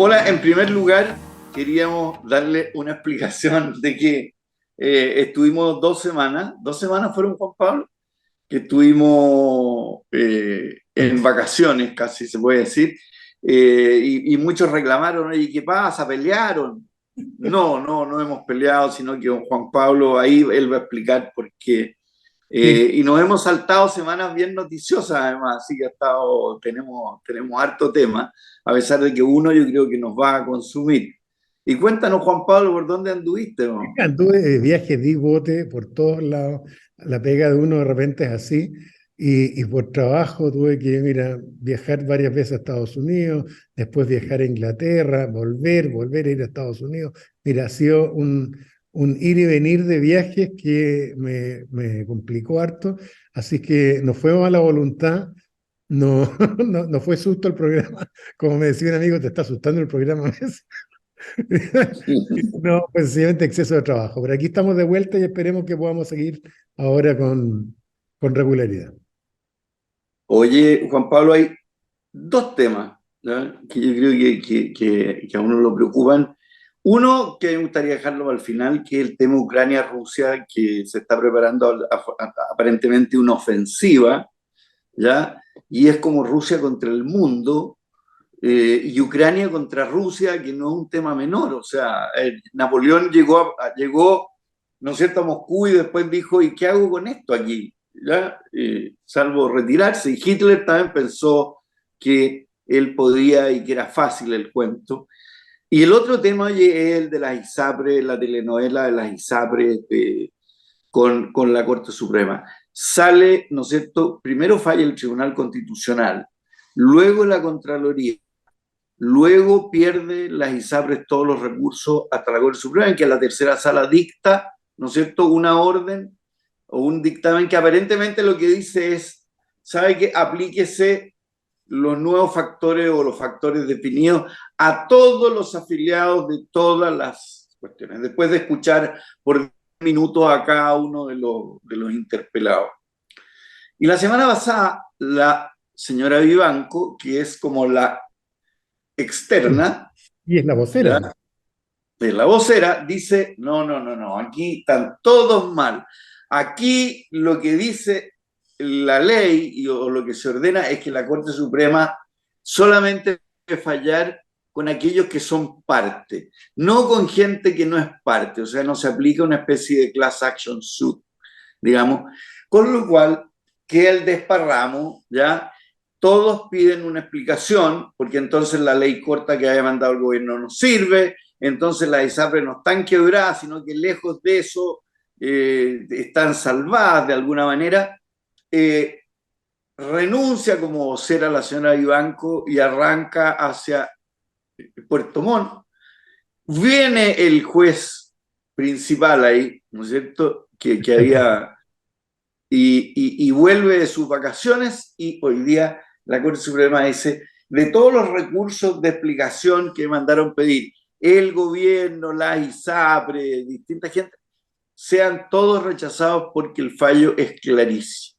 Hola, en primer lugar, queríamos darle una explicación de que estuvimos 2 semanas. 2 semanas fueron, Juan Pablo, que estuvimos en vacaciones, casi se puede decir, y muchos reclamaron, oye, ¿qué pasa? ¿Pelearon? No hemos peleado, sino que con Juan Pablo ahí él va a explicar por qué. Sí, Y nos hemos saltado semanas bien noticiosas, además, así que tenemos harto tema, a pesar de que uno yo creo que nos va a consumir. Y cuéntanos, Juan Pablo, ¿por dónde anduviste, no? anduve de viaje, di bote por todos lados. La pega de uno de repente es así. Y por trabajo tuve que, mira, viajar varias veces a Estados Unidos, después viajar a Inglaterra, volver a ir a Estados Unidos. Mira, ha sido un ir y venir de viajes que me complicó harto. Así que no fue mala voluntad, no, no fue susto el programa. Como me decía un amigo, te está asustando el programa. No, pues sencillamente exceso de trabajo. Pero aquí estamos de vuelta y esperemos que podamos seguir ahora con regularidad. Oye, Juan Pablo, hay dos temas, ¿ya? Que yo creo que a uno lo preocupan. Uno que me gustaría dejarlo al final, que es el tema Ucrania-Rusia, que se está preparando aparentemente una ofensiva, ¿ya? Y es como Rusia contra el mundo, y Ucrania contra Rusia, que no es un tema menor. O sea, Napoleón llegó, ¿no es cierto?, a Moscú y después dijo, ¿y qué hago con esto aquí? ¿Ya? Salvo retirarse. Y Hitler también pensó que él podía y que era fácil el cuento. Y el otro tema, oye, es el de las ISAPRES, la telenovela de las ISAPRES con la Corte Suprema. Sale, ¿no es cierto? Primero falla el Tribunal Constitucional, luego la Contraloría, luego pierde las ISAPRES todos los recursos hasta la Corte Suprema, en que la tercera sala dicta, ¿no es cierto?, una orden o un dictamen que aparentemente lo que dice es, ¿sabe qué? Aplíquese los nuevos factores o los factores definidos a todos los afiliados de todas las cuestiones, después de escuchar por minutos a cada uno de los interpelados. Y la semana pasada, la señora Vivanco, que es como la Sí. externa, Y es la vocera, ¿ya?, además. de la vocera, dice, no, aquí están todos mal. Aquí lo que dice la ley o lo que se ordena es que la Corte Suprema solamente debe fallar con aquellos que son parte, no con gente que no es parte, o sea, no se aplica una especie de class action suit, digamos, con lo cual queda el desparramo, ¿ya? Todos piden una explicación, porque entonces la ley corta que haya mandado el gobierno no sirve, entonces las ISAPRES no están quebradas, sino que lejos de eso están salvadas de alguna manera. Eh, Renuncia como vocera la señora Vivanco y arranca hacia Puerto Montt. Viene el juez principal ahí, ¿no es cierto?, que había y vuelve de sus vacaciones y hoy día la Corte Suprema dice, de todos los recursos de explicación que mandaron pedir el gobierno, la ISAPRE, distinta gente, sean todos rechazados porque el fallo es clarísimo.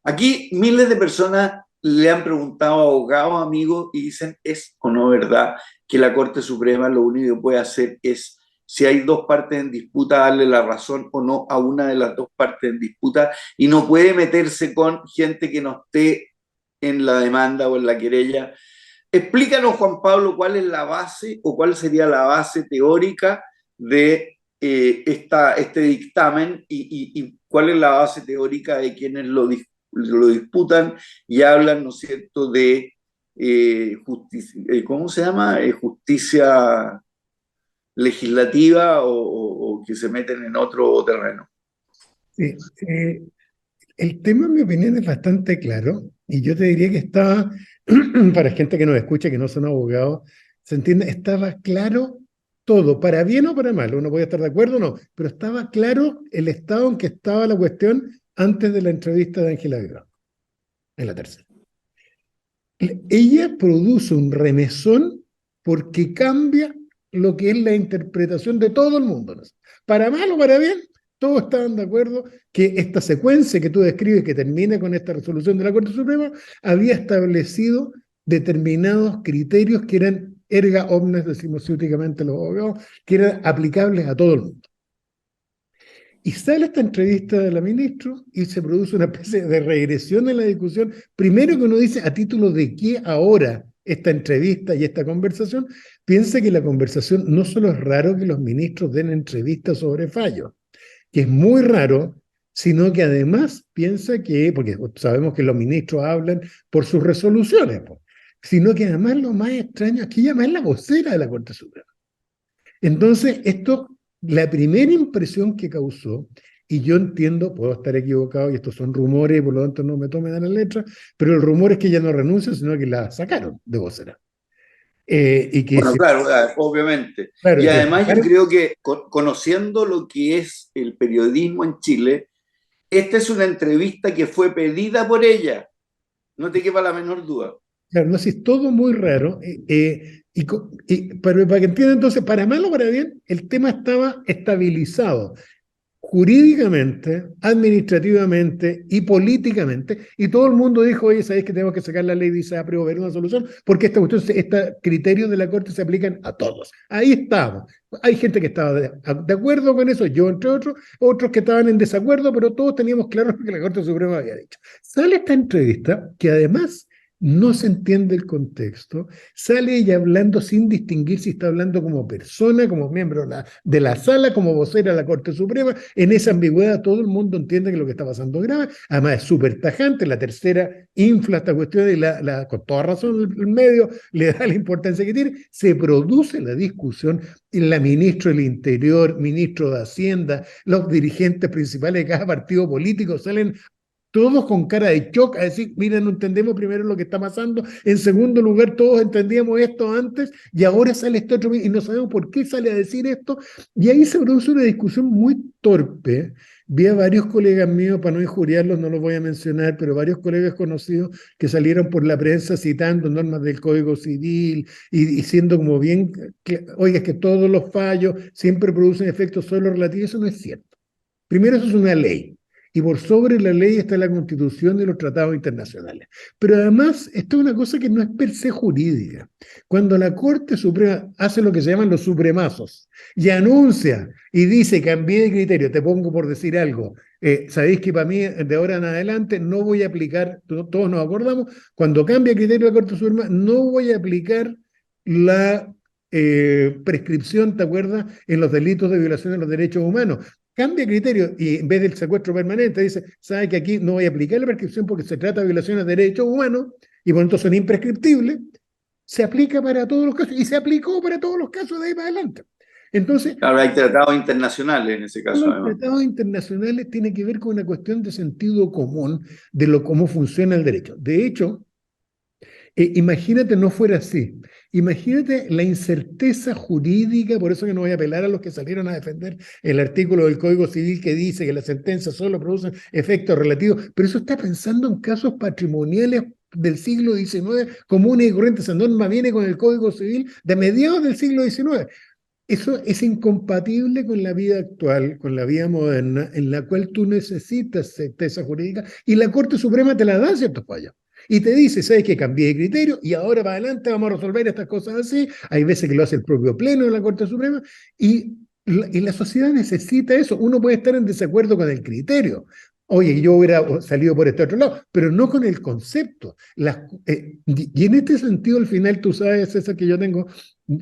Aquí miles de personas le han preguntado a abogados, amigos, y dicen, ¿es o no verdad que la Corte Suprema lo único que puede hacer es, si hay dos partes en disputa, darle la razón o no a una de las dos partes en disputa y no puede meterse con gente que no esté en la demanda o en la querella? Explícanos, Juan Pablo, cuál es la base o cuál sería la base teórica de este dictamen y cuál es la base teórica de quienes lo disputan y hablan, ¿no es cierto?, de justicia, ¿cómo se llama? Justicia legislativa o que se meten en otro terreno. Sí, el tema, en mi opinión, es bastante claro y yo te diría que estaba, para gente que nos escucha, que no son abogados, se entiende, estaba claro todo, para bien o para mal, uno puede estar de acuerdo o no, pero estaba claro el estado en que estaba la cuestión antes de la entrevista de Ángela Viva, en la tercera. Ella produce un remesón porque cambia lo que es la interpretación de todo el mundo, ¿no? Para mal o para bien, todos estaban de acuerdo que esta secuencia que tú describes, que termina con esta resolución de la Corte Suprema, había establecido determinados criterios que eran erga omnes, decimos ciúticamente los abogados, que eran aplicables a todo el mundo. Y sale esta entrevista de la ministra y se produce una especie de regresión en la discusión. Primero que uno dice, ¿a título de qué ahora esta entrevista y esta conversación? Piensa que la conversación no solo es raro que los ministros den entrevistas sobre fallos, que es muy raro, sino que además piensa que, porque sabemos que los ministros hablan por sus resoluciones, sino que además lo más extraño es que ella es la vocera de la Corte Suprema. Entonces, la primera impresión que causó, y yo entiendo, puedo estar equivocado, y estos son rumores, y por lo tanto no me tomen a la letra, pero el rumor es que ella no renuncia, sino que la sacaron de vocera. Y que Bueno, claro, obviamente. claro, Y que además yo creo que conociendo lo que es el periodismo en Chile, esta es una entrevista que fue pedida por ella, no te quepa la menor duda. claro, no sé, es todo muy raro, pero para que entiendan entonces, para mal o para bien, el tema estaba estabilizado jurídicamente, administrativamente y políticamente, y todo el mundo dijo, oye, ¿sabéis que tenemos que sacar la ley de ISAPRE para ver una solución? Porque estos criterios de la Corte se aplican a todos. Ahí estamos. Hay gente que estaba de acuerdo con eso, yo entre otros, otros que estaban en desacuerdo, pero todos teníamos claro lo que la Corte Suprema había dicho. Sale esta entrevista que además no se entiende el contexto, sale ella hablando sin distinguir si está hablando como persona, como miembro de la sala, como vocera de la Corte Suprema. En esa ambigüedad todo el mundo entiende que lo que está pasando es grave. Además es súper tajante, la tercera infla esta cuestión y con toda razón el medio le da la importancia que tiene. Se produce la discusión y la ministra del Interior, ministro de Hacienda, los dirigentes principales de cada partido político salen todos con cara de shock a decir, mira, no entendemos primero lo que está pasando, en segundo lugar, todos entendíamos esto antes y ahora sale esto otro y no sabemos por qué sale a decir esto, y ahí se produce una discusión muy torpe. Vi a varios colegas míos, para no injuriarlos, no los voy a mencionar, pero varios colegas conocidos que salieron por la prensa citando normas del Código Civil y siendo como bien, oiga, es que todos los fallos siempre producen efectos solo relativos. Eso no es cierto. Primero, eso es una ley. Y por sobre la ley está la Constitución y los tratados internacionales. Pero además, esto es una cosa que no es per se jurídica. Cuando la Corte Suprema hace lo que se llaman los supremazos y anuncia y dice, cambié de criterio, te pongo por decir algo, sabéis que para mí, de ahora en adelante, no voy a aplicar, todos nos acordamos, cuando cambia criterio la Corte Suprema, no voy a aplicar la prescripción, ¿te acuerdas?, en los delitos de violación de los derechos humanos. Cambia criterio y en vez del secuestro permanente dice, sabe que aquí no voy a aplicar la prescripción porque se trata de violaciones de derechos humanos y por lo tanto son imprescriptibles. Se aplica para todos los casos y se aplicó para todos los casos de ahí para adelante. Entonces, Claro, hay tratados internacionales en ese caso, los además. tratados internacionales tienen que ver con una cuestión de sentido común de cómo funciona el derecho. De hecho, imagínate no fuera así. Imagínate la incerteza jurídica, por eso que no voy a apelar a los que salieron a defender el artículo del Código Civil que dice que las sentencias solo producen efectos relativos, pero eso está pensando en casos patrimoniales del siglo XIX, comunes y corrientes. Esa norma viene con el Código Civil de mediados del siglo XIX. Eso es incompatible con la vida actual, con la vida moderna, en la cual tú necesitas certeza jurídica y la Corte Suprema te la da ciertos fallos. Y te dice, sabes que cambié de criterio y ahora para adelante vamos a resolver estas cosas así. Hay veces que lo hace el propio Pleno de la Corte Suprema y la sociedad necesita eso. Uno puede estar en desacuerdo con el criterio. Oye, yo hubiera salido por este otro lado, pero no con el concepto. Y en este sentido, al final, tú sabes, César, que yo tengo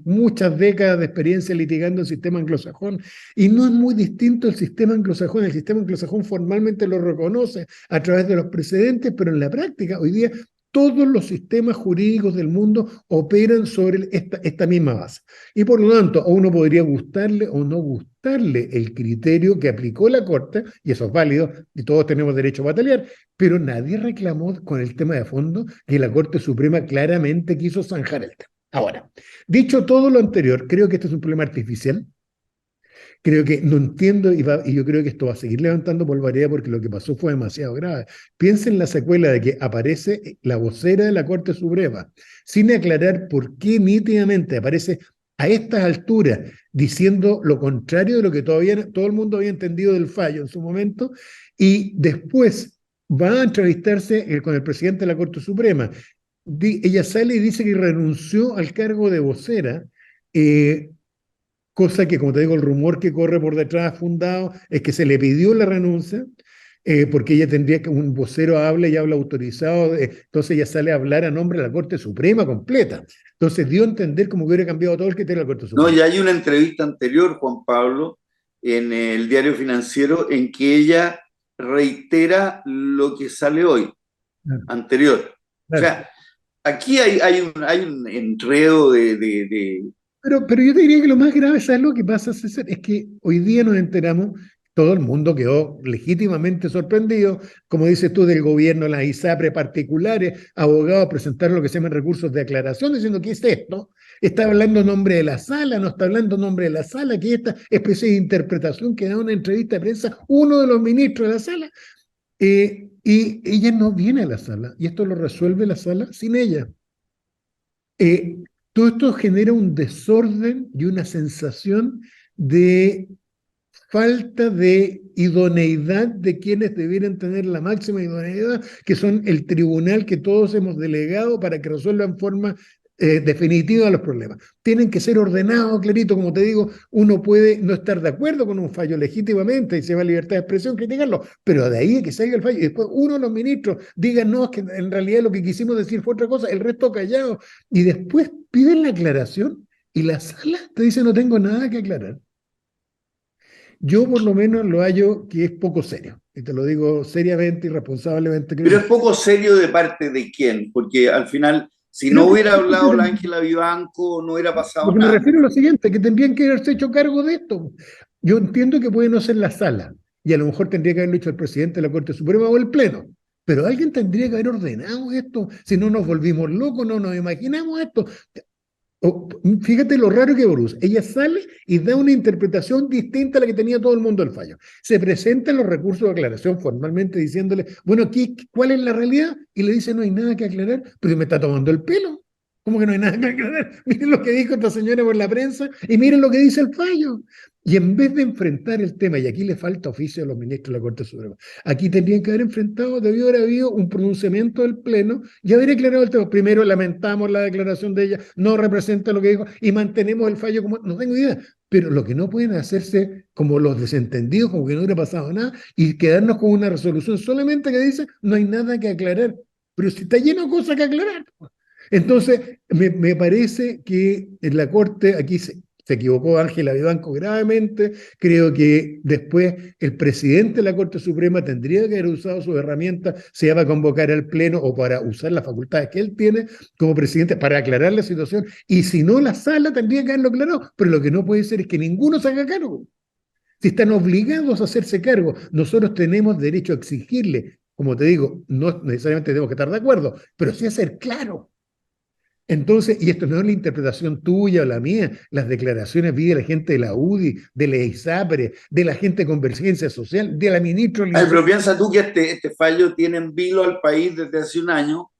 muchas décadas de experiencia litigando el sistema anglosajón y no es muy distinto el sistema anglosajón. El sistema anglosajón formalmente lo reconoce a través de los precedentes, pero en la práctica, hoy día, todos los sistemas jurídicos del mundo operan sobre esta misma base. Y por lo tanto, a uno podría gustarle o no gustarle el criterio que aplicó la Corte, y eso es válido, y todos tenemos derecho a batallar, pero nadie reclamó con el tema de fondo que la Corte Suprema claramente quiso zanjar el tema. Ahora, dicho todo lo anterior, creo que este es un problema artificial. Creo que no entiendo y yo creo que esto va a seguir levantando polvareda porque lo que pasó fue demasiado grave. Piensen en la secuela de que aparece la vocera de la Corte Suprema sin aclarar por qué nítidamente aparece a estas alturas diciendo lo contrario de lo que todavía todo el mundo había entendido del fallo en su momento y después va a entrevistarse con el presidente de la Corte Suprema ella sale y dice que renunció al cargo de vocera, eh, cosa que, como te digo, el rumor que corre por detrás fundado es que se le pidió la renuncia, porque ella tendría que, un vocero habla y habla autorizado, entonces ella sale a hablar a nombre de la Corte Suprema completa. Entonces dio a entender como que hubiera cambiado todo el que tiene la Corte No, Suprema. y hay una entrevista anterior, Juan Pablo, en el Diario Financiero, en que ella reitera lo que sale hoy, Claro, anterior. O claro. sea, aquí hay un enredo Pero yo te diría que lo más grave, ¿sabes lo que pasa, César? Es que hoy día nos enteramos, todo el mundo quedó legítimamente sorprendido, como dices tú, del gobierno, las ISAPRE particulares, abogados presentaron lo que se llaman recursos de aclaración, diciendo, ¿qué es esto? Está hablando en nombre de la sala, no está hablando en nombre de la sala, que esta especie de interpretación que da una entrevista de prensa uno de los ministros de la sala, y ella no viene a la sala, y esto lo resuelve la sala sin ella. Eh, Todo esto genera un desorden y una sensación de falta de idoneidad de quienes debieran tener la máxima idoneidad, que son el tribunal que todos hemos delegado para que resuelva en forma definitiva los problemas. Tienen que ser ordenados, clarito, como te digo, uno puede no estar de acuerdo con un fallo legítimamente y se va a libertad de expresión criticarlo, pero de ahí a que salga el fallo y después uno de los ministros diga, no, es que en realidad lo que quisimos decir fue otra cosa, el resto callado, y después piden la aclaración y la sala te dice no tengo nada que aclarar. Yo por lo menos lo hallo que es poco serio, y te lo digo seriamente y responsablemente, creo Pero que... es poco serio de parte de quién, porque al final, si No, no hubiera hablado la Ángela Vivanco, no hubiera lo pasado que me nada. refiero es lo siguiente, que tendrían que haberse hecho cargo de esto. Yo entiendo que puede no ser la sala, y a lo mejor tendría que haberlo hecho el presidente de la Corte Suprema o el Pleno, pero alguien tendría que haber ordenado esto, si no nos volvimos locos, no nos imaginamos esto. Fíjate lo raro que Bruce, ella sale y da una interpretación distinta a la que tenía todo el mundo del fallo. Se presentan los recursos de aclaración formalmente diciéndole, bueno, aquí, ¿cuál es la realidad? Y le dice, no hay nada que aclarar, pero me está tomando el pelo. ¿Cómo que no hay nada que aclarar? Miren lo que dijo esta señora por la prensa y miren lo que dice el fallo. Y en vez de enfrentar el tema, y aquí le falta oficio a los ministros de la Corte Suprema, aquí tendrían que haber enfrentado, debió haber habido un pronunciamiento del Pleno y haber aclarado el tema. Primero lamentamos la declaración de ella, no representa lo que dijo y mantenemos el fallo como, no tengo idea, pero lo que no pueden hacerse como los desentendidos, como que no hubiera pasado nada y quedarnos con una resolución solamente que dice no hay nada que aclarar, pero si está lleno de cosas que aclarar. Entonces, me parece que en la Corte aquí se equivocó Ángela Vivanco gravemente. Creo que después el presidente de la Corte Suprema tendría que haber usado sus herramientas, sea para convocar al Pleno o para usar las facultades que él tiene como presidente para aclarar la situación. Y si no, la sala tendría que haberlo aclarado. Pero lo que no puede ser es que ninguno se haga cargo. Si están obligados a hacerse cargo, nosotros tenemos derecho a exigirle, como te digo, no necesariamente tenemos que estar de acuerdo, pero sí a ser claro. Entonces, y esto no es la interpretación tuya o la mía, las declaraciones vi de la gente de la UDI, de la ISAPRE, de la gente de Convergencia Social, de la ministra Ay, Lindsay. pero piensa tú que este fallo tiene en vilo al país desde hace un año,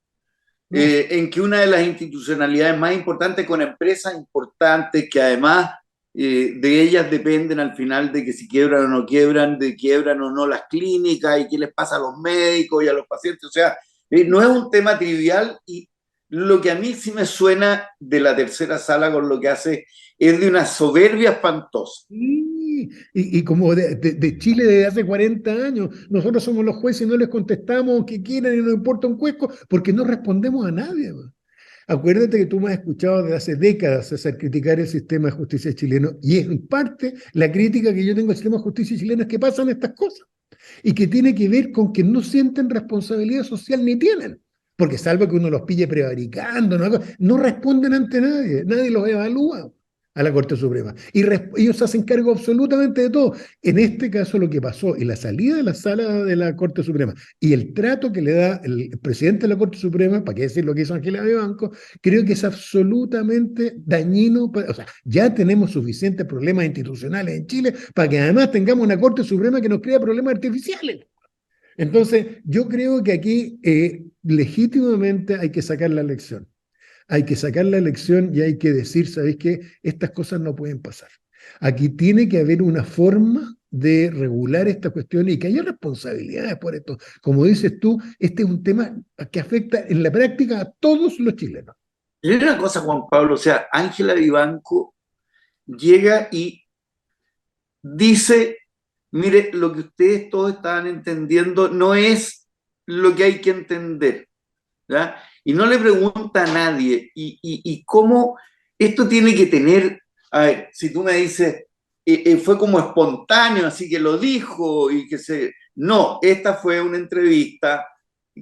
No, en que una de las institucionalidades más importantes con empresas importantes que además de ellas dependen al final de que si quiebran o no quiebran, de quiebran o no las clínicas y qué les pasa a los médicos y a los pacientes. O sea, no es un tema trivial y lo que a mí sí me suena de la tercera sala con lo que hace es de una soberbia espantosa. y como de Chile desde hace 40 años, nosotros somos los jueces y no les contestamos que quieran y no importa un cuesco, porque no respondemos a nadie. Man. Acuérdate que tú me has escuchado desde hace décadas hacer criticar el sistema de justicia chileno, y es en parte la crítica que yo tengo al sistema de justicia chileno es que pasan estas cosas, y que tiene que ver con que no sienten responsabilidad social ni tienen. Porque salvo que uno los pille prevaricando, no responden ante nadie, nadie los evalúa a la Corte Suprema. Y ellos hacen cargo absolutamente de todo. En este caso lo que pasó y la salida de la sala de la Corte Suprema y el trato que le da el presidente de la Corte Suprema, para qué decir lo que hizo Ángela Vivanco, creo que es absolutamente dañino. O sea, ya tenemos suficientes problemas institucionales en Chile para que además tengamos una Corte Suprema que nos crea problemas artificiales. Entonces, yo creo que aquí legítimamente hay que sacar la lección. Hay que sacar la lección y hay que decir, ¿sabéis qué? Estas cosas no pueden pasar. Aquí tiene que haber una forma de regular esta cuestión y que haya responsabilidades por esto. Como dices tú, este es un tema que afecta en la práctica a todos los chilenos. Y hay una cosa, Juan Pablo, o sea, Ángela Vivanco llega y dice, mire, lo que ustedes todos estaban entendiendo no es lo que hay que entender, ¿ya? Y no le pregunta a nadie, y cómo esto tiene que tener, a ver, si tú me dices, fue como espontáneo, así que lo dijo, y que se... No, esta fue una entrevista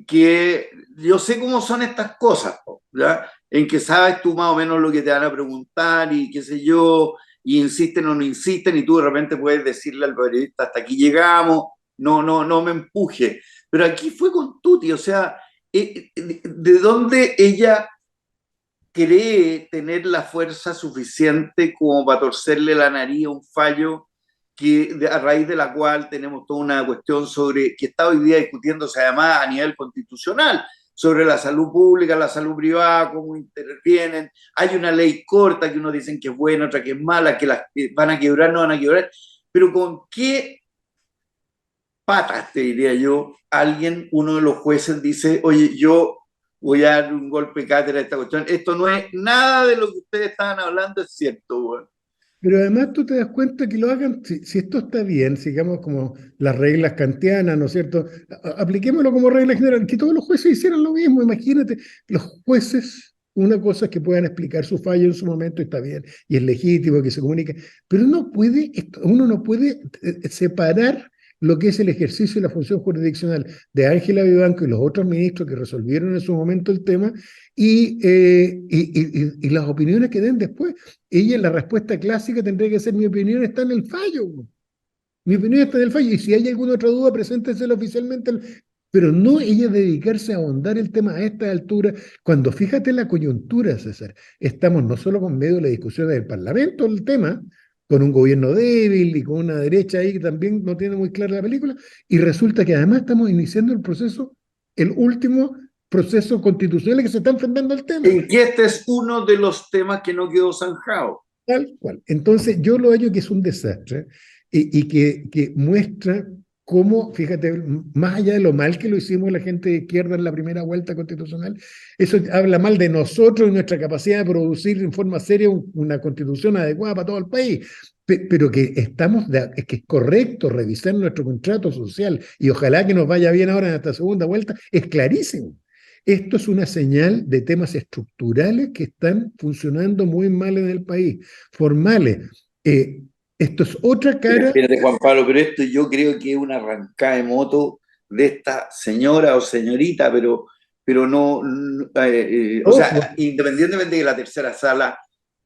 que yo sé cómo son estas cosas, ¿ya? En que sabes tú más o menos lo que te van a preguntar y qué sé yo, y insisten o no insisten, y tú de repente puedes decirle al periodista, hasta aquí llegamos, no me empuje. Pero aquí fue con Tuti, o sea, de dónde ella cree tener la fuerza suficiente como para torcerle la nariz a un fallo a raíz de la cual tenemos toda una cuestión sobre que está hoy día discutiéndose además a nivel constitucional sobre la salud pública, la salud privada, cómo intervienen. Hay una ley corta que unos dicen que es buena, otra que es mala, que las van a quebrar, no van a quebrar, pero ¿con qué patas, te diría yo, alguien, uno de los jueces dice, oye, yo voy a dar un golpe de cátedra a esta cuestión? Esto no es nada de lo que ustedes estaban hablando, es cierto, güey. Pero además tú te das cuenta que lo hagan, si esto está bien, sigamos como las reglas kantianas, ¿no es cierto? Apliquémoslo como regla general, que todos los jueces hicieran lo mismo, imagínate, los jueces, una cosa es que puedan explicar su fallo en su momento, está bien, y es legítimo que se comunique, pero uno no puede separar lo que es el ejercicio y la función jurisdiccional de Ángela Vivanco y los otros ministros que resolvieron en su momento el tema y las opiniones que den después. Ella, la respuesta clásica tendría que ser: mi opinión está en el fallo. Mi opinión está en el fallo. Y si hay alguna otra duda, preséntesela oficialmente. Pero no ella dedicarse a ahondar el tema a esta altura, cuando fíjate la coyuntura, César, estamos no solo con medio de la discusión del Parlamento, el tema, con un gobierno débil y con una derecha ahí que también no tiene muy clara la película, y resulta que además estamos iniciando el proceso, el último proceso constitucional que se está enfrentando al tema. En que este es uno de los temas que no quedó zanjado. Tal cual. Entonces, yo lo hallo que es un desastre y que muestra cómo, fíjate, más allá de lo mal que lo hicimos la gente de izquierda en la primera vuelta constitucional, eso habla mal de nosotros y nuestra capacidad de producir en forma seria una constitución adecuada para todo el país. Pero que es que es correcto revisar nuestro contrato social y ojalá que nos vaya bien ahora en esta segunda vuelta, es clarísimo. Esto es una señal de temas estructurales que están funcionando muy mal en el país, formales. Esto es otra Pero cara. espérate, Juan Pablo, pero esto yo creo que es una arrancada de moto de esta señora o señorita, pero no, o Ojo, sea, independientemente de que la tercera sala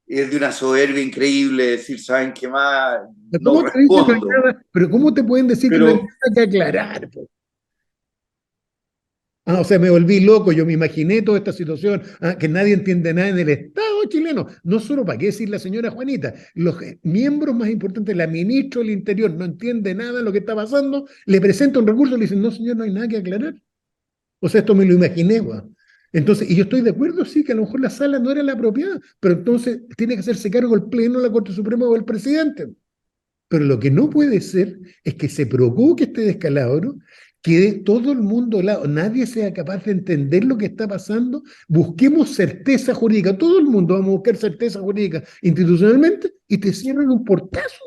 es de una soberbia increíble, decir, ¿saben qué más? No ¿cómo te dicen no hay respondo. nada? Pero ¿cómo te pueden decir que no hay Pero nada que aclarar? Po? O sea, me volví loco, yo me imaginé toda esta situación, que nadie entiende nada en el Estado chileno. No solo, ¿para qué decir la señora Juanita? Los miembros más importantes, la ministra del Interior, no entiende nada de lo que está pasando, le presenta un recurso y le dicen, no, señor, no hay nada que aclarar. O sea, esto me lo imaginé, güey. Entonces, y yo estoy de acuerdo, sí, que a lo mejor la sala no era la apropiada, pero entonces tiene que hacerse cargo el Pleno, la Corte Suprema o el presidente. Pero lo que no puede ser es que se provoque este descalabro, que todo el mundo al lado, nadie sea capaz de entender lo que está pasando, busquemos certeza jurídica, todo el mundo vamos a buscar certeza jurídica institucionalmente y te cierran un portazo.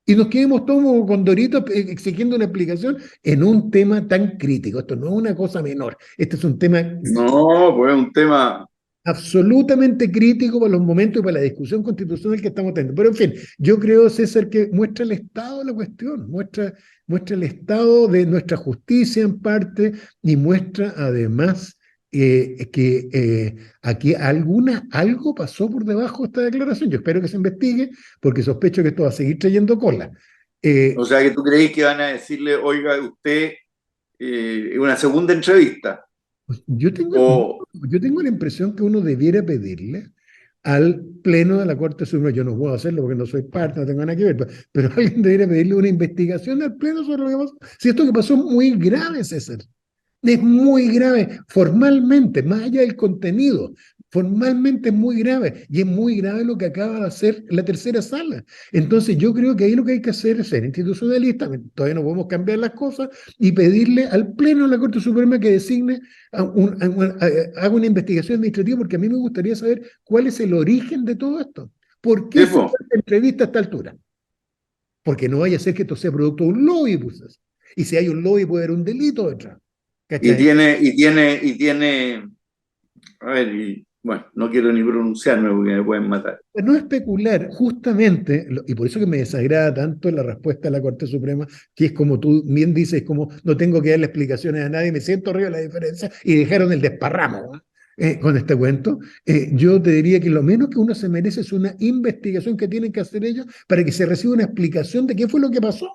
Y nos quedemos todos como condoritos exigiendo una explicación en un tema tan crítico. Esto no es una cosa menor. Este es un tema no, pues es un tema. absolutamente crítico para los momentos y para la discusión constitucional que estamos teniendo. Pero en fin, yo creo, César, que muestra el estado de la cuestión, muestra el estado de nuestra justicia en parte y muestra además que aquí algo pasó por debajo de esta declaración. Yo espero que se investigue porque sospecho que esto va a seguir trayendo cola. O Eh, sea, que tú crees que van a decirle, oiga, usted, una segunda entrevista. Yo tengo, O, yo tengo la impresión que uno debiera pedirle al Pleno de la Corte Suprema, yo no puedo hacerlo porque no soy parte, no tengo nada que ver, pero alguien debería pedirle una investigación al Pleno sobre lo que pasó. Si esto que pasó es muy grave, César, es muy grave formalmente, más allá del contenido. Formalmente es muy grave, y es muy grave lo que acaba de hacer la tercera sala. Entonces yo creo que ahí lo que hay que hacer es ser institucionalista, todavía no podemos cambiar las cosas, y pedirle al Pleno de la Corte Suprema que designe, haga una investigación administrativa, porque a mí me gustaría saber cuál es el origen de todo esto. ¿Por qué Sí, se po. hace esta entrevista a esta altura? Porque no vaya a ser que esto sea producto de un lobby, pues. Y si hay un lobby puede haber un delito detrás. Y ¿Cachai? tiene, a ver, bueno, no quiero ni pronunciarme porque me pueden matar. No especular, justamente, y por eso que me desagrada tanto la respuesta de la Corte Suprema, que es como tú bien dices, como no tengo que darle explicaciones a nadie, me siento arriba de la diferencia, y dejaron el desparramo, ¿no? Con este cuento. Yo te diría que lo menos que uno se merece es una investigación que tienen que hacer ellos para que se reciba una explicación de qué fue lo que pasó,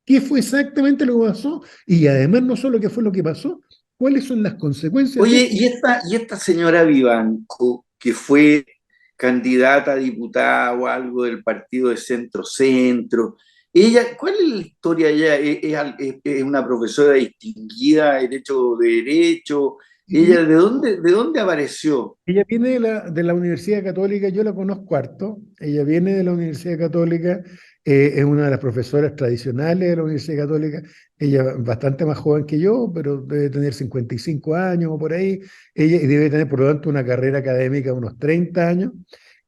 qué fue exactamente lo que pasó, y además no solo qué fue lo que pasó, cuáles son las consecuencias de Oye, esto. y esta señora Vivanco, que fue candidata a diputada o algo del partido de centro-centro, ella, ¿cuál es la historia? Ella es una profesora distinguida de derecho. ¿Ella de dónde apareció? Ella viene de la Universidad Católica, yo la conozco harto, ella viene de la Universidad Católica, es una de las profesoras tradicionales de la Universidad Católica, ella bastante más joven que yo, pero debe tener 55 años o por ahí, ella y debe tener por lo tanto una carrera académica de unos 30 años,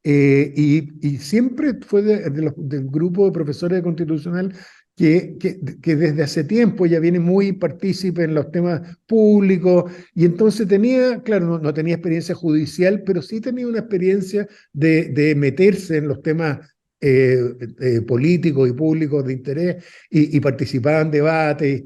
y siempre fue del grupo de profesores de constitucional que desde hace tiempo ella viene muy partícipe en los temas públicos, y entonces tenía, claro, no tenía experiencia judicial, pero sí tenía una experiencia de meterse en los temas políticos y públicos de interés, y participaba en debates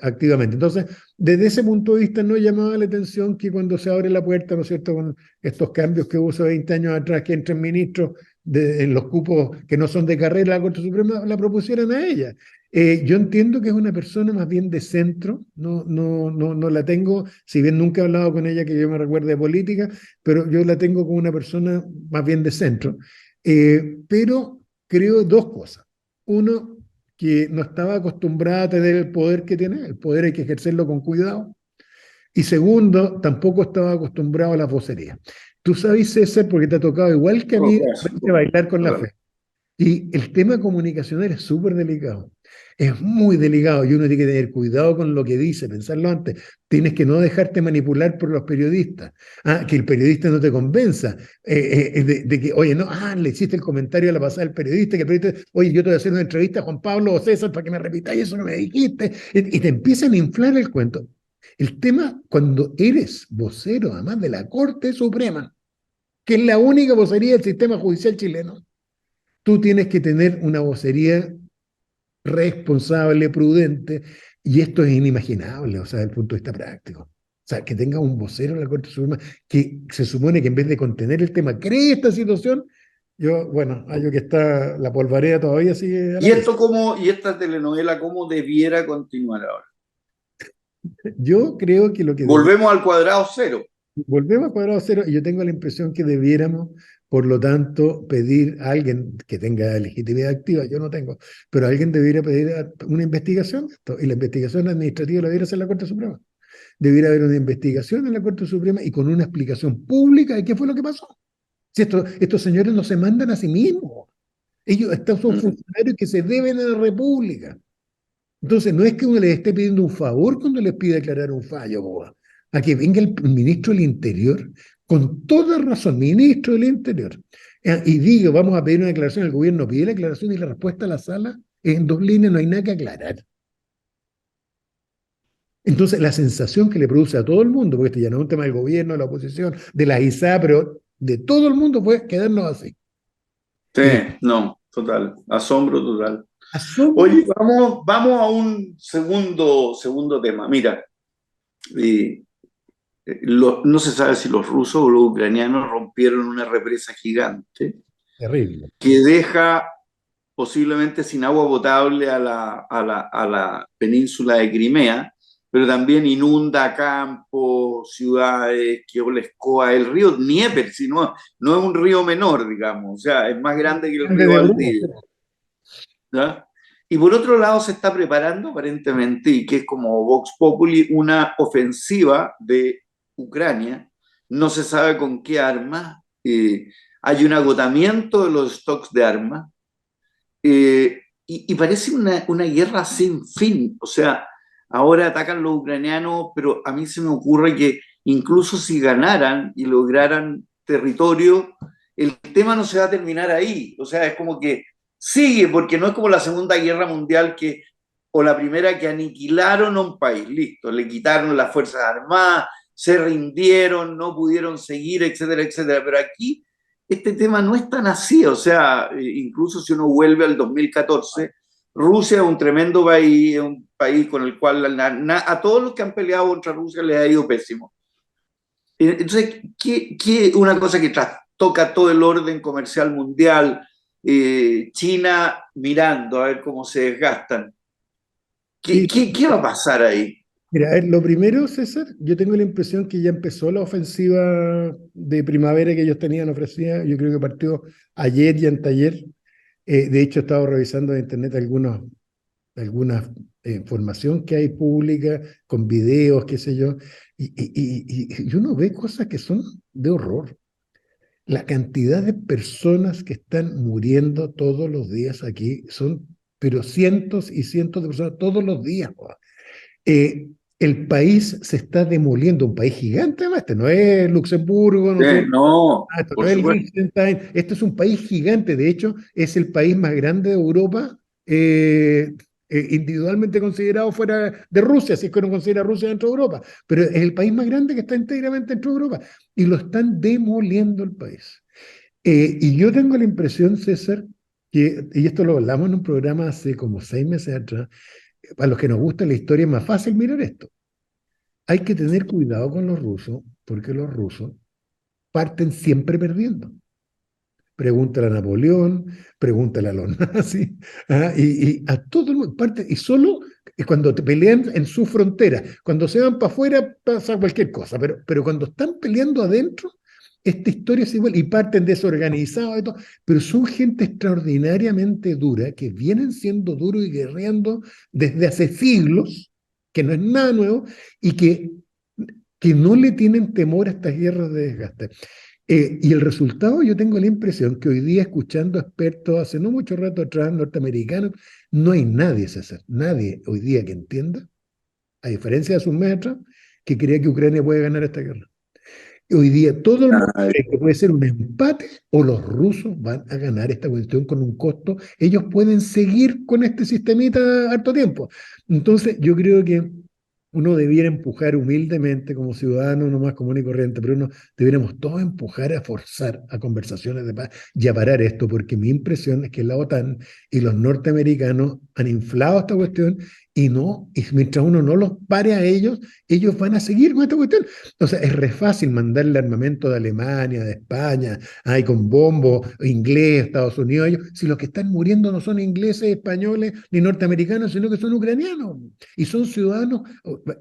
activamente. Entonces, desde ese punto de vista no llamaba la atención que cuando se abre la puerta, ¿no es cierto?, con estos cambios que hubo hace 20 años atrás, que entren ministros en los cupos que no son de carrera, la Corte Suprema la propusieran a ella. Yo entiendo que es una persona más bien de centro, no la tengo, si bien nunca he hablado con ella que yo me recuerde de política, pero yo la tengo como una persona más bien de centro. Pero creo dos cosas. Uno, que no estaba acostumbrada a tener el poder que tiene, el poder hay que ejercerlo con cuidado. Y segundo, tampoco estaba acostumbrado a las vocerías. Tú sabes, César, porque te ha tocado igual que a Todo mí, de clásico. bailar con la Claro. fe. Y el tema comunicacional es súper delicado. Es muy delicado y uno tiene que tener cuidado con lo que dice, pensarlo antes. Tienes que no dejarte manipular por los periodistas. Que el periodista no te convenza. De que, oye, no, le hiciste el comentario a la pasada del periodista, que el periodista, oye, yo te voy a hacer una entrevista a Juan Pablo o César para que me repitáis eso que me dijiste. Y te empiezan a inflar el cuento. El tema, cuando eres vocero, además de la Corte Suprema, que es la única vocería del sistema judicial chileno, tú tienes que tener una vocería responsable, prudente, y esto es inimaginable, o sea, desde el punto de vista práctico. O sea, que tenga un vocero en la Corte Suprema que se supone que en vez de contener el tema, cree esta situación. Bueno, hallo que está la polvareda todavía sigue al ¿Y aire. esto y esta telenovela cómo debiera continuar ahora? Yo creo que lo que debiera. Volvemos al cuadrado cero. Volvemos a cuadrado cero, y yo tengo la impresión que debiéramos, por lo tanto, pedir a alguien que tenga legitimidad activa, yo no tengo, pero alguien debiera pedir una investigación de esto, y la investigación administrativa la debiera hacer la Corte Suprema. Debiera haber una investigación en la Corte Suprema y con una explicación pública de qué fue lo que pasó. Si estos señores no se mandan a sí mismos, son Mm. funcionarios que se deben a la República. Entonces, no es que uno les esté pidiendo un favor cuando les pide declarar un fallo, boba. A que venga el ministro del Interior, con toda razón, ministro del Interior, y diga, vamos a pedir una declaración, el gobierno pide la declaración y la respuesta a la sala es en dos líneas, no hay nada que aclarar. Entonces, la sensación que le produce a todo el mundo, porque este ya no es un tema del gobierno, de la oposición, de la ISA, pero de todo el mundo, fue quedarnos así. Sí, Y no, total, asombro total. asombro. Oye, vamos a un segundo tema. Mira, eh, no se sabe si los rusos o los ucranianos rompieron una represa gigante Terrible. que deja posiblemente sin agua potable a la península de Crimea, pero también inunda campos, ciudades, Kioleskoa, el río Dnieper, si no es un río menor, digamos, o sea, es más grande que el Grande río de Europa. Valdivia. ¿Ya? Y por otro lado se está preparando aparentemente, y que es como Vox Populi, una ofensiva de Ucrania no se sabe con qué armas, hay un agotamiento de los stocks de armas, y parece una guerra sin fin. O sea, ahora atacan los ucranianos, pero a mí se me ocurre que incluso si ganaran y lograran territorio, el tema no se va a terminar ahí. O sea, es como que sigue, porque no es como la Segunda Guerra Mundial que, o la primera, que aniquilaron a un país, listo, le quitaron las Fuerzas Armadas, se rindieron, no pudieron seguir, etcétera, etcétera. Pero aquí este tema no es tan así. O sea, incluso si uno vuelve al 2014, Rusia es un tremendo país, es un país con el cual a todos los que han peleado contra Rusia les ha ido pésimo. Entonces, una cosa que toca todo el orden comercial mundial, China mirando a ver cómo se desgastan? Sí, ¿Qué va a pasar ahí? mira, a ver, lo primero, César, yo tengo la impresión que ya empezó la ofensiva de primavera que ellos tenían ofrecida. Yo creo que partió ayer y anteayer. De hecho, he estado revisando en internet alguna información que hay pública, con videos, qué sé yo, y uno ve cosas que son de horror. La cantidad de personas que están muriendo todos los días aquí son, pero cientos y cientos de personas todos los días. Eh, el país se está demoliendo, un país gigante, además, este no es Luxemburgo, no son, No, esto no por es supuesto. Liechtenstein, esto es un país gigante, de hecho, es el país más grande de Europa, eh, individualmente considerado fuera de Rusia, si es que uno considera Rusia dentro de Europa, pero es el país más grande que está íntegramente dentro de Europa, y lo están demoliendo el país. Y yo tengo la impresión, César, y esto lo hablamos en un programa hace como 6 meses atrás, para los que nos gusta la historia es más fácil mirar esto. Hay que tener cuidado con los rusos, porque los rusos parten siempre perdiendo. Pregúntale a Napoleón, pregúntale a los nazis, y a todo el mundo parte, y solo cuando te pelean en su frontera, cuando se van para afuera pasa cualquier cosa, pero cuando están peleando adentro, esta historia es igual, y parten desorganizados y todo, pero son gente extraordinariamente dura, que vienen siendo duros y guerreando desde hace siglos, que no es nada nuevo, y que no le tienen temor a estas guerras de desgaste. Y el resultado, yo tengo la impresión que hoy día, escuchando expertos hace no mucho rato atrás, norteamericanos, no hay nadie, César, nadie hoy día que entienda, a diferencia de sus meses atrás, que crea que Ucrania puede ganar esta guerra. Hoy día todo el mundo Ay, cree que puede ser un empate o los rusos van a ganar esta cuestión con un costo. Ellos pueden seguir con este sistemita harto tiempo. Entonces, yo creo que uno debiera empujar humildemente como ciudadano, no más común y corriente, pero uno debiéramos todos empujar a forzar a conversaciones de paz y a parar esto, porque mi impresión es que la OTAN y los norteamericanos han inflado esta cuestión y no, y mientras uno no los pare a ellos van a seguir con esta cuestión. O sea, es re fácil mandarle armamento de Alemania, de España, ay, con bombo, inglés, Estados Unidos, ellos, si los que están muriendo no son ingleses, españoles, ni norteamericanos, sino que son ucranianos. Y son ciudadanos.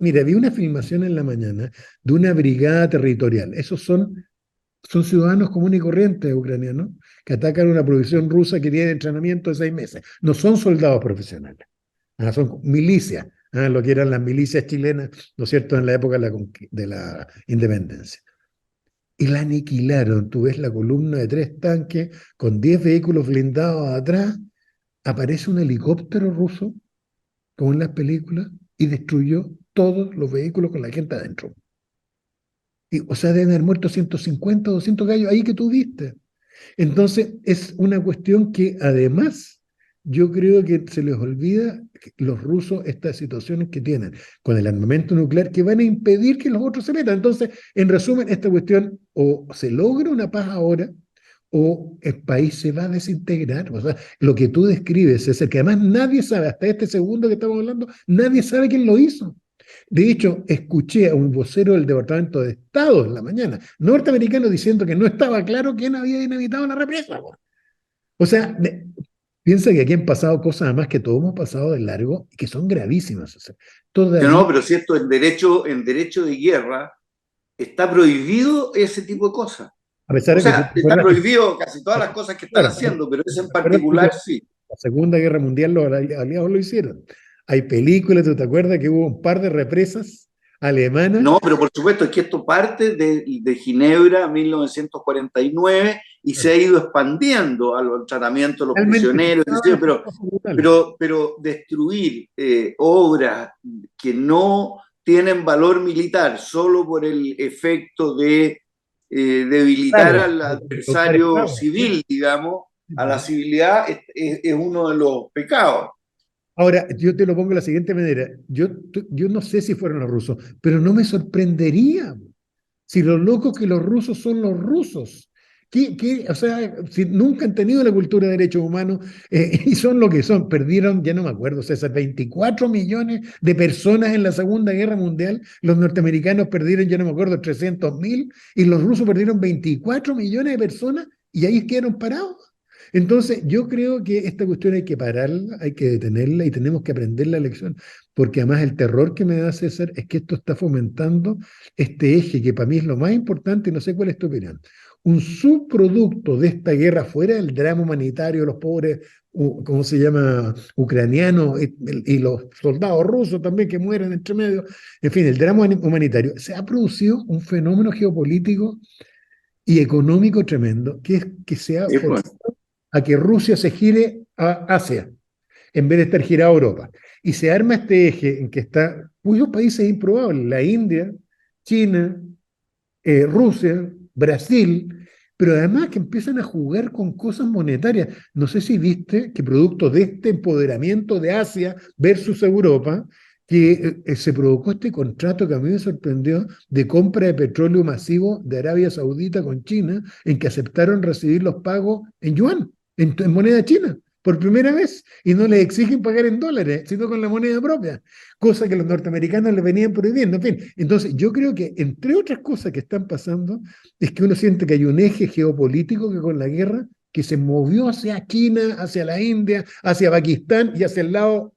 Mira, vi una filmación en la mañana de una brigada territorial. Esos son ciudadanos comunes y corrientes ucranianos que atacan una provisión rusa que tiene entrenamiento de 6 meses. No son soldados profesionales, son milicias, lo que eran las milicias chilenas, ¿no es cierto?, en la época de la independencia. Y la aniquilaron. Tú ves la columna de 3 tanques con 10 vehículos blindados atrás, aparece un helicóptero ruso, como en las películas, y destruyó todos los vehículos con la gente adentro. O sea, deben haber muerto 150 o 200 gallos ahí que tú viste. Entonces, es una cuestión que además yo creo que se les olvida los rusos estas situaciones que tienen con el armamento nuclear que van a impedir que los otros se metan. Entonces, en resumen, esta cuestión o se logra una paz ahora o el país se va a desintegrar. O sea, lo que tú describes es el que además nadie sabe, hasta este segundo que estamos hablando, nadie sabe quién lo hizo. De hecho, escuché a un vocero del Departamento de Estado en la mañana, norteamericano, diciendo que no estaba claro quién había dinamitado la represa. O sea, piensa que aquí han pasado cosas además que todos hemos pasado de largo y que son gravísimas. O sea, todavía, no, pero si esto en derecho de guerra está prohibido ese tipo de cosas. a pesar O de que tú sea, te está acuerdas que, prohibido casi todas las cosas que están claro, haciendo, pero ese en ¿te acuerdas que particular sí. la Segunda Guerra Mundial los aliados lo hicieron? Hay películas, ¿tú te acuerdas que hubo un par de represas alemana. No, pero por supuesto es que esto parte de Ginebra 1949 y se ha ido expandiendo al tratamiento de los Realmente prisioneros, qué sé yo, brutal. pero destruir obras que no tienen valor militar solo por el efecto de debilitar Claro, al de causar adversario estragos, ¿sí? civil, digamos, Sí, a la pues. civilidad, es uno de los pecados. Ahora, yo te lo pongo de la siguiente manera. Yo no sé si fueron los rusos, pero no me sorprendería si los locos que los rusos son los rusos. O sea, si nunca han tenido la cultura de derechos humanos y son lo que son, perdieron, ya no me acuerdo, César, 24 millones de personas en la Segunda Guerra Mundial, los norteamericanos perdieron, ya no me acuerdo, 300.000 y los rusos perdieron 24 millones de personas y ahí quedaron parados. Entonces, yo creo que esta cuestión hay que pararla, hay que detenerla y tenemos que aprender la lección, porque además el terror que me da César es que esto está fomentando este eje que para mí es lo más importante y no sé cuál es tu opinión. Un subproducto de esta guerra fuera del drama humanitario, los pobres, ¿cómo se llama?, ucranianos y los soldados rusos también que mueren entre medio, en fin, el drama humanitario, se ha producido un fenómeno geopolítico y económico tremendo, que es que se ha Pues, forzado a que Rusia se gire a Asia en vez de estar girado a Europa. Y se arma este eje en que está cuyos países improbables, la India, China, Rusia, Brasil, pero además que empiezan a jugar con cosas monetarias. No sé si viste que producto de este empoderamiento de Asia versus Europa, que se provocó este contrato que a mí me sorprendió de compra de petróleo masivo de Arabia Saudita con China, en que aceptaron recibir los pagos en yuan, en moneda china, por primera vez, y no les exigen pagar en dólares, sino con la moneda propia, cosa que los norteamericanos les venían prohibiendo. En fin, entonces yo creo que entre otras cosas que están pasando es que uno siente que hay un eje geopolítico que con la guerra que se movió hacia China, hacia la India, hacia Pakistán y hacia el lado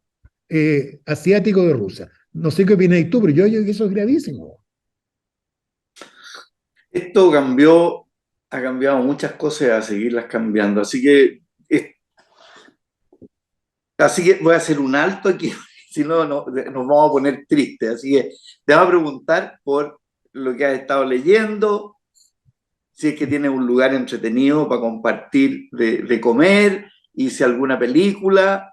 asiático de Rusia. No sé qué opináis tú, pero yo creo que eso es gravísimo. esto cambió, ha cambiado muchas cosas y a seguirlas cambiando. Así que voy a hacer un alto aquí, si no, nos vamos a poner tristes. Así que te voy a preguntar por lo que has estado leyendo, si es que tienes un lugar entretenido para compartir de comer, y si alguna película.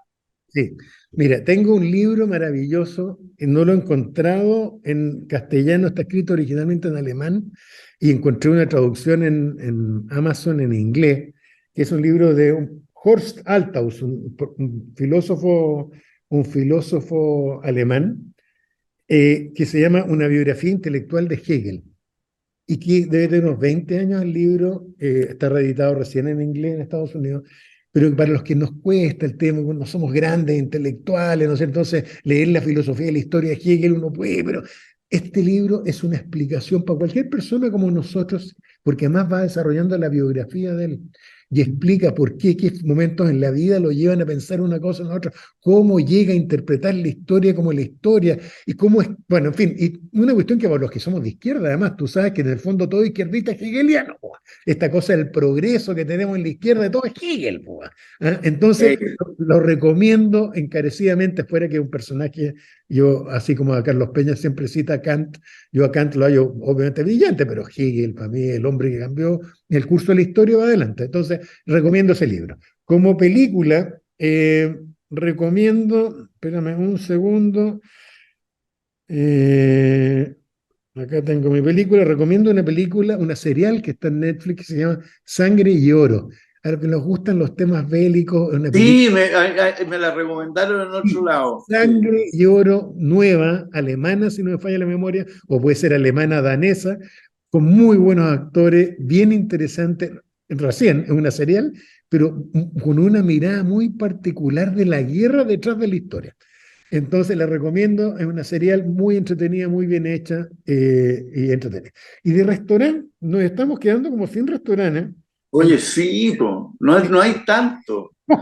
Sí, mira, tengo un libro maravilloso, no lo he encontrado en castellano, está escrito originalmente en alemán y encontré una traducción en Amazon en inglés, que es un libro de Horst Althaus, un filósofo alemán, que se llama Una biografía intelectual de Hegel y que debe tener unos 20 años el libro, está reeditado recién en inglés en Estados Unidos, pero para los que nos cuesta el tema, no somos grandes intelectuales, ¿no sé? Entonces leer la filosofía y la historia de Hegel uno puede, pero este libro es una explicación para cualquier persona como nosotros, porque además va desarrollando la biografía de él y explica por qué, qué momentos en la vida lo llevan a pensar una cosa en la otra, cómo llega a interpretar la historia como la historia, y cómo es, bueno, en fin, y una cuestión que para los que somos de izquierda, además, tú sabes que en el fondo todo izquierdista es hegeliano, po. Esta cosa del progreso que tenemos en la izquierda, de todo es Hegel, po. ¿Ah? Entonces, eh, lo recomiendo encarecidamente, fuera que un personaje, yo, así como a Carlos Peña siempre cita a Kant, yo a Kant lo hallo obviamente brillante, pero Hegel, para mí, el hombre que cambió el curso de la historia va adelante. Entonces, recomiendo ese libro. Como película, recomiendo, espérame un segundo, eh, acá tengo mi película, recomiendo una película, una serial que está en Netflix que se llama Sangre y Oro. A los que nos gustan los temas bélicos, una película. sí, me la recomendaron en otro Sí, lado. Sí. Sangre y Oro nueva, alemana, si no me falla la memoria, o puede ser alemana danesa, con muy buenos actores, bien interesante, recién es una serial, pero con una mirada muy particular de la guerra detrás de la historia. Entonces la recomiendo, es una serial muy entretenida, muy bien hecha y entretenida. Y de restaurante, nos estamos quedando como sin restaurantes. Oye, sí, po, no hay tanto. O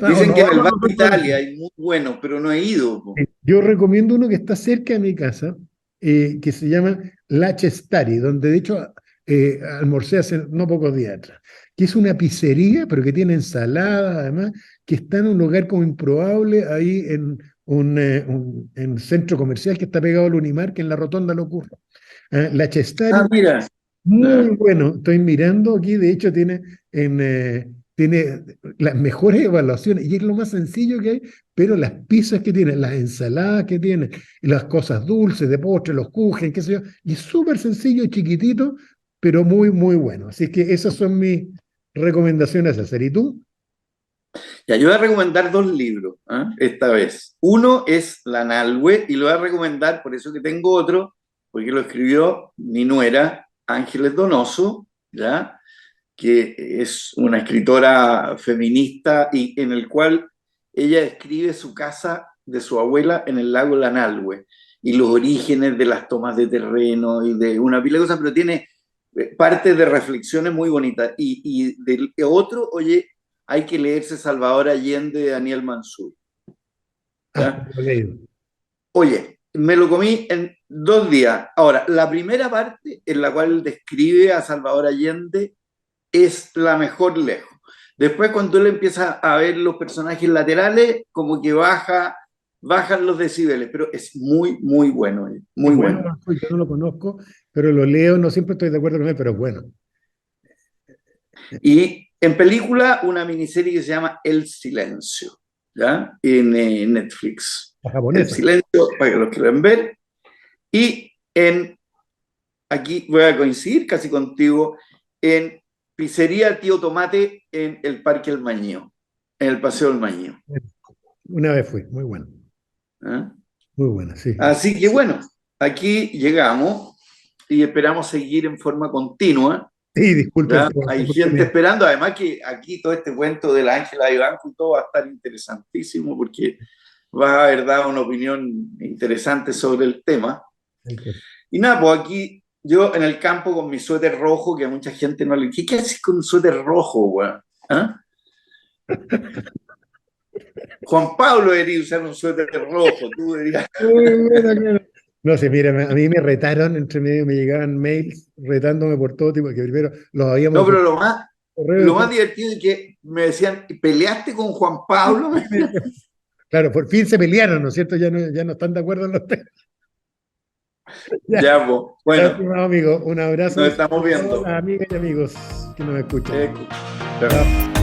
Dicen no que en el vamos Bar a los Italia restaurantes. hay muy buenos, pero no he ido, po. Yo recomiendo uno que está cerca de mi casa, que se llama La Chestari, donde de hecho almorcé hace no pocos días atrás, que es una pizzería, pero que tiene ensalada, además, que está en un lugar como improbable, ahí en un centro comercial que está pegado al Unimar, que en la Rotonda lo ocurre. La Ah, Chestari, mira. muy Ya. bueno. Estoy mirando aquí, de hecho, tiene las mejores evaluaciones y es lo más sencillo que hay, pero las pizzas que tiene, las ensaladas que tiene, y las cosas dulces de postre, los kuchen, qué sé yo, y es súper sencillo, chiquitito, pero muy, muy bueno. Así que esas son mis recomendaciones a hacer. ¿Y tú? Ya, yo voy a recomendar dos libros, ¿ah? Esta vez. Uno es La Nalhue y lo voy a recomendar, por eso que tengo otro, porque lo escribió mi nuera, Ángeles Donoso, ¿ya? Que es una escritora feminista y en el cual ella describe su casa de su abuela en el lago Lanalhue y los orígenes de las tomas de terreno y de una pila de cosas, pero tiene partes de reflexiones muy bonitas. Y del otro, oye, hay que leerse Salvador Allende de Daniel Mansur. Ah, ¿Ya? lo he leído. Oye, me lo comí en 2 días. Ahora, la primera parte en la cual describe a Salvador Allende es la mejor lejos. Después, cuando él empieza a ver los personajes laterales, como que bajan los decibeles, pero es muy, muy bueno, Es muy bueno, bueno. yo no lo conozco, pero lo leo, no siempre estoy de acuerdo con él, pero es bueno. Y en película, una miniserie que se llama El Silencio, ¿ya? En Netflix. La El japonesa. Silencio, para que los quieran ver. Y aquí voy a coincidir casi contigo, en Pizzería Tío Tomate en el Parque El Mañío, en el Paseo del Mañío. Una vez fui, muy bueno. ¿Ah? Muy buena, sí. Así que bueno, aquí llegamos y esperamos seguir en forma continua. Sí, disculpen ¿Ya? por la Hay gente oportunidad. esperando, además que aquí todo este cuento de la Ángela de Banco y todo va a estar interesantísimo porque va a haber dado una opinión interesante sobre el tema. Y nada, pues aquí yo en el campo con mi suéter rojo, que a mucha gente no le... ¿Qué haces con un suéter rojo, güey? ¿Ah? Juan Pablo debería usar un suéter rojo, tú deberías... Muy buena, claro. No sé, mira, a mí me retaron, entre medio me llegaban mails retándome por todo tipo, que primero los habíamos No, pero después correo, lo más después, divertido es que me decían, ¿peleaste con Juan Pablo? claro, por fin se pelearon, ¿no es cierto? Ya no están de acuerdo en los temas. Ya, Ya, pues, ya, bueno, estimado amigo, un abrazo nos a estamos todas viendo. las amigas y amigos que nos escuchan. Chao. Chao.